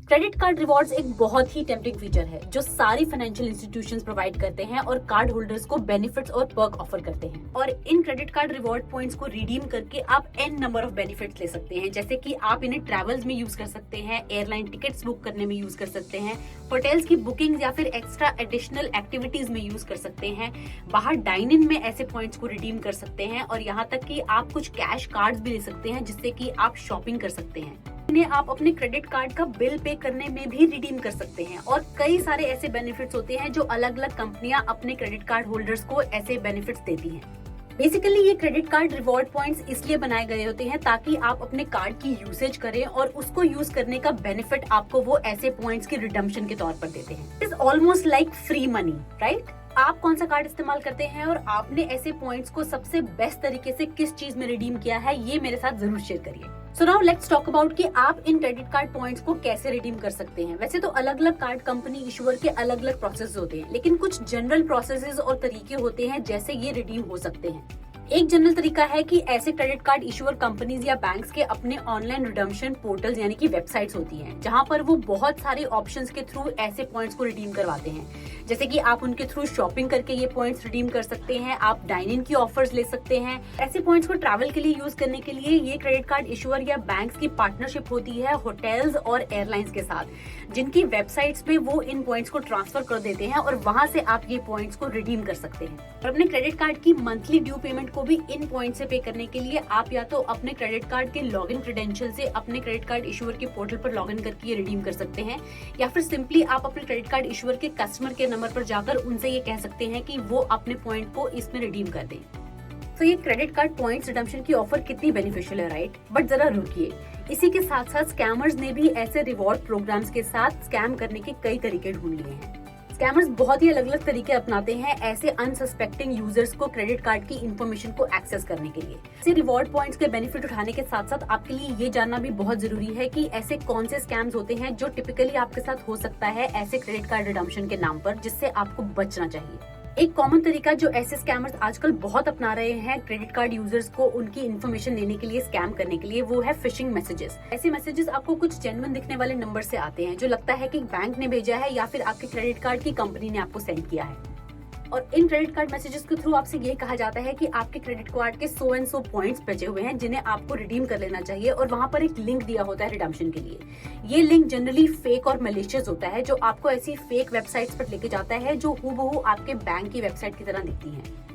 Credit card rewards एक बहुत ही tempting feature है जो सारी फाइनेंशियल इंस्टीट्यूशंस प्रोवाइड करते हैं और कार्ड होल्डर्स को बेनिफिट्स और पर्क ऑफर करते हैं। और in credit card reward points को रिडीम करके आप एन नंबर ऑफ बेनिफिट्स ले सकते हैं, जैसे कि आप इन्हें ट्रैवल्स में यूज कर सकते हैं, एयरलाइन टिकट्स बुक करने में यूज कर सकते हैं, होटल्स की बुकिंग या फिर एक्स्ट्रा एडिशनल एक्टिविटीज में यूज कर सकते हैं, बाहर डाइन इन में ऐसे पॉइंट्स को रिडीम कर सकते हैं और यहाँ तक कि आप कुछ कैश कार्ड्स भी ले सकते हैं जिससे कि आप शॉपिंग कर सकते हैं। इन्हें आप अपने क्रेडिट कार्ड का बिल पे करने में भी रिडीम कर सकते हैं और कई सारे ऐसे बेनिफिट्स होते हैं जो अलग अलग कंपनियां अपने क्रेडिट कार्ड होल्डर्स को ऐसे बेनिफिट्स देती हैं। बेसिकली ये क्रेडिट कार्ड रिवॉर्ड पॉइंट्स इसलिए बनाए गए होते हैं ताकि आप अपने कार्ड की यूसेज करें और उसको यूज करने का बेनिफिट आपको वो ऐसे पॉइंट्स की रिडम्पशन के तौर पर देते हैं। It is almost like free money, right? आप कौन सा कार्ड इस्तेमाल करते हैं और आपने ऐसे पॉइंट्स को सबसे बेस्ट तरीके से किस चीज में रिडीम किया है, ये मेरे साथ जरूर शेयर करिए। So now let's talk about कि आप इन क्रेडिट कार्ड पॉइंट्स को कैसे रिडीम कर सकते हैं। वैसे तो अलग अलग कार्ड कंपनी इशूअर के अलग अलग प्रोसेस होते हैं, लेकिन कुछ जनरल प्रोसेसेस और तरीके होते हैं जैसे ये रिडीम हो सकते हैं। एक जनरल तरीका है कि ऐसे क्रेडिट कार्ड इशूअर कंपनीज या बैंक्स के अपने ऑनलाइन रिडम्पशन पोर्टल्स यानी कि वेबसाइट्स होती हैं, जहां पर वो बहुत सारे ऑप्शंस के थ्रू ऐसे पॉइंट्स को रिडीम करवाते हैं। जैसे कि आप उनके थ्रू शॉपिंग करके ये पॉइंट्स रिडीम कर सकते हैं, आप डाइन इन की ऑफर्स ले सकते हैं। ऐसे पॉइंट्स को ट्रैवल के लिए यूज करने के लिए ये क्रेडिट कार्ड इशूअर या बैंक्स की पार्टनरशिप होती है होटल्स और एयरलाइंस के साथ, जिनकी वेबसाइट्स पे वो इन पॉइंट्स को ट्रांसफर कर देते हैं और वहां से आप ये पॉइंट्स को रिडीम कर सकते हैं। और अपने क्रेडिट कार्ड की मंथली ड्यू पेमेंट को भी इन पॉइंट से पे करने के लिए आप या तो अपने क्रेडिट कार्ड के लॉगिन क्रेडेंशियल से अपने क्रेडिट कार्ड इशूअर के पोर्टल पर लॉगिन करके ये रिडीम कर सकते हैं, या फिर सिंपली आप अपने क्रेडिट कार्ड इशूअर के कस्टमर केयर नंबर पर जाकर उनसे ये कह सकते हैं कि वो अपने पॉइंट को इसमें रिडीम कर दें। तो ये क्रेडिट कार्ड पॉइंट्स रिडम्पशन की ऑफर कितनी बेनिफिशियल है, राइट? बट जरा रुकिए, इसी के साथ साथ स्कैमर्स ने भी ऐसे रिवॉर्ड प्रोग्राम्स के साथ स्कैम करने के कई तरीके ढूंढ लिए हैं। स्कैमर्स बहुत ही अलग अलग तरीके अपनाते हैं ऐसे अनसस्पेक्टिंग यूजर्स को क्रेडिट कार्ड की इंफॉर्मेशन को एक्सेस करने के लिए। ऐसे रिवॉर्ड पॉइंट्स के बेनिफिट उठाने के साथ साथ आपके लिए ये जानना भी बहुत जरूरी है कि ऐसे कौन से स्कैम्स होते हैं जो टिपिकली आपके साथ हो सकता है ऐसे क्रेडिट कार्ड रिडम्पशन के नाम पर, जिससे आपको बचना चाहिए। एक कॉमन तरीका जो ऐसे स्कैमर्स आजकल बहुत अपना रहे हैं क्रेडिट कार्ड यूजर्स को उनकी इन्फॉर्मेशन लेने के लिए, स्कैम करने के लिए, वो है फिशिंग मैसेजेस। ऐसे मैसेजेस आपको कुछ जेन्युइन दिखने वाले नंबर से आते हैं जो लगता है कि बैंक ने भेजा है या फिर आपके क्रेडिट कार्ड की कंपनी ने आपको सेंड किया है। और इन क्रेडिट कार्ड मैसेजेस के थ्रू आपसे ये कहा जाता है कि आपके क्रेडिट कार्ड के 100 एंड 100 पॉइंट्स बचे हुए हैं जिन्हें आपको रिडीम कर लेना चाहिए, और वहां पर एक लिंक दिया होता है रिडम्पशन के लिए। ये लिंक जनरली फेक और मैलिशियस होता है जो आपको ऐसी फेक वेबसाइट्स पर लेके जाता है जो हूबहू आपके बैंक की वेबसाइट की तरह दिखती है।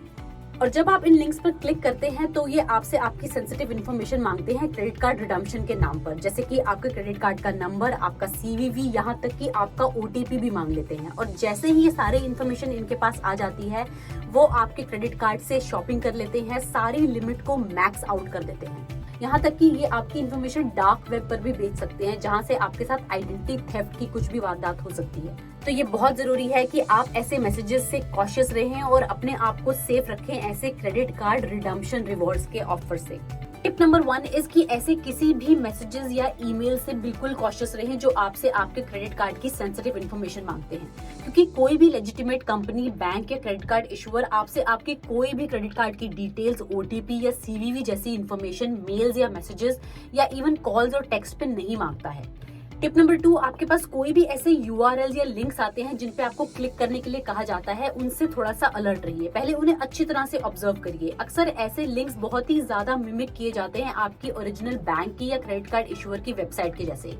और जब आप इन लिंक्स पर क्लिक करते हैं तो ये आपसे आपकी सेंसिटिव इन्फॉर्मेशन मांगते हैं क्रेडिट कार्ड रिडम्पशन के नाम पर, जैसे कि आपके क्रेडिट कार्ड का नंबर, आपका सीवीवी, यहाँ तक कि आपका ओटीपी भी मांग लेते हैं। और जैसे ही ये सारे इन्फॉर्मेशन इनके पास आ जाती है, वो आपके क्रेडिट कार्ड से शॉपिंग कर लेते हैं, सारी लिमिट को मैक्स आउट कर देते हैं। यहाँ तक कि ये आपकी इन्फॉर्मेशन डार्क वेब पर भी बेच सकते हैं, जहाँ से आपके साथ आइडेंटिटी थेफ्ट की कुछ भी वारदात हो सकती है। तो ये बहुत जरूरी है कि आप ऐसे मैसेजेस से कॉशियस रहें और अपने आप को सेफ रखें ऐसे क्रेडिट कार्ड रिडम्पशन रिवॉर्ड्स के ऑफर से। टिप नंबर 1 इज कि ऐसे किसी भी मैसेजेस या ईमेल से बिल्कुल कॉशियस रहें जो आपसे आपके क्रेडिट कार्ड की सेंसिटिव इन्फॉर्मेशन मांगते हैं, क्योंकि कोई भी लेजिटिमेट कंपनी, बैंक या क्रेडिट कार्ड इशूअर आपसे आपकी कोई भी क्रेडिट कार्ड की डिटेल्स, ओटीपी या सीवीवी जैसी इन्फॉर्मेशन मेल्स या मैसेजेस या इवन कॉल्स और टेक्स्ट पे नहीं मांगता है। टिप नंबर 2, आपके पास कोई भी ऐसे यूआरएल या लिंक्स आते हैं जिन पे आपको क्लिक करने के लिए कहा जाता है, उनसे थोड़ा सा अलर्ट रहिए। पहले उन्हें अच्छी तरह से ऑब्जर्व करिए। अक्सर ऐसे लिंक्स बहुत ही ज्यादा मिमिक किए जाते हैं आपकी ओरिजिनल बैंक की या क्रेडिट कार्ड इशूअर की वेबसाइट के जैसे।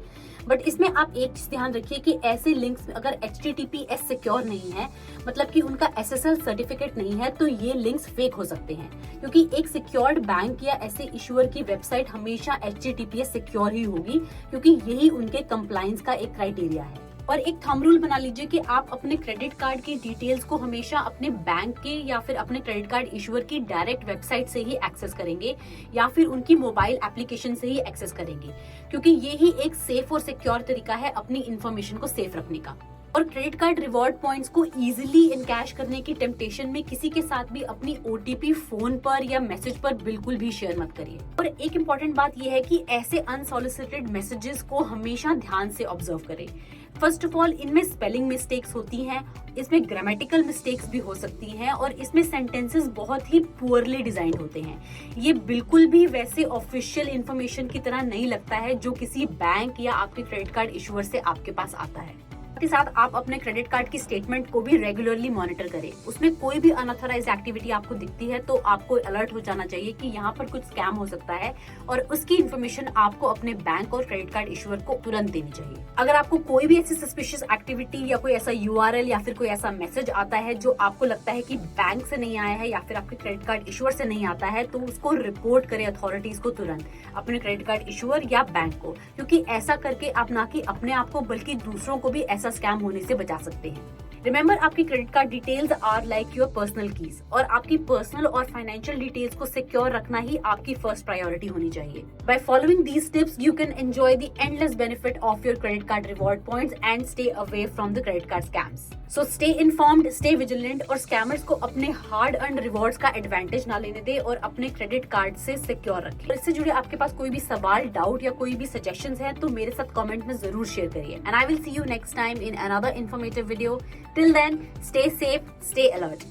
बट इसमें आप एक चीज ध्यान रखिए कि ऐसे लिंक्स अगर HTTPS सिक्योर नहीं है, मतलब कि उनका SSL सर्टिफिकेट नहीं है, तो ये लिंक्स फेक हो सकते हैं, क्योंकि एक सिक्योर्ड बैंक या ऐसे इशूअर की वेबसाइट हमेशा HTTPS सिक्योर ही होगी, क्योंकि यही उनके कंप्लायंस का एक क्राइटेरिया है। और एक थंब रूल बना लीजिए कि आप अपने क्रेडिट कार्ड की डिटेल्स को हमेशा अपने बैंक के या फिर अपने क्रेडिट कार्ड इशूअर की डायरेक्ट वेबसाइट से ही एक्सेस करेंगे या फिर उनकी मोबाइल एप्लीकेशन से ही एक्सेस करेंगे, क्योंकि ये ही एक सेफ और सिक्योर तरीका है अपनी इंफॉर्मेशन को सेफ रखने का। और क्रेडिट कार्ड रिवॉर्ड पॉइंट्स को इजीली इनकैश करने की टेम्पटेशन में किसी के साथ भी अपनी ओटीपी फोन पर या मैसेज पर बिल्कुल भी शेयर मत करिए। और एक इम्पॉर्टेंट बात यह है कि ऐसे अनसॉलिसिटेड मैसेजेस को हमेशा ध्यान से ऑब्जर्व करें। फर्स्ट ऑफ ऑल, इनमें स्पेलिंग मिस्टेक्स होती हैं, इसमें ग्रामेटिकल मिस्टेक्स भी हो सकती हैं और इसमें सेंटेंसेस बहुत ही पुअरली डिजाइंड होते हैं। ये बिल्कुल भी वैसे ऑफिशियल इंफॉर्मेशन की तरह नहीं लगता है जो किसी बैंक या आपके क्रेडिट कार्ड इशूअर से आपके पास आता है। साथ ही साथ आप अपने क्रेडिट कार्ड की स्टेटमेंट को भी रेगुलरली मॉनिटर करें। उसमें कोई भी अनऑथराइज्ड एक्टिविटी आपको दिखती है तो आपको अलर्ट हो जाना चाहिए कि यहाँ पर कुछ स्कैम हो सकता है और उसकी इन्फॉर्मेशन आपको अपने बैंक और क्रेडिट कार्ड इशूअर को तुरंत देनी चाहिए। अगर आपको कोई भी ऐसी सस्पिशियस एक्टिविटी या कोई ऐसा यूआरएल या फिर कोई ऐसा मैसेज आता है जो आपको लगता है कि बैंक से नहीं आया है या फिर आपके क्रेडिट कार्ड इशूअर से नहीं आता है, तो उसको रिपोर्ट करें अथॉरिटीज को तुरंत, अपने क्रेडिट कार्ड इशूअर या बैंक को, क्योंकि ऐसा करके आप ना कि अपने आप को बल्कि दूसरों को भी ऐसा स्कैम होने से बचा सकते हैं। रिमेंबर, आपकी credit card details are like your personal keys और आपकी पर्सनल और फाइनेंशियल डिटेल्स को सिक्योर रखना ही आपकी फर्स्ट प्रायोरिटी होनी चाहिए। By following these tips you can enjoy the endless benefit of your credit card reward points and stay away from the credit card scams. So stay informed, stay vigilant और scammers को अपने hard earned rewards का advantage ना लेने दे और अपने credit card से secure रखें। इससे जुड़े आपके पास कोई भी सवाल, डाउट या कोई भी सजेशंस हैं तो मेरे साथ कमेंट में जरूर शेयर करिए। And I will see you next time in another informative video. Till then, stay safe, stay alert.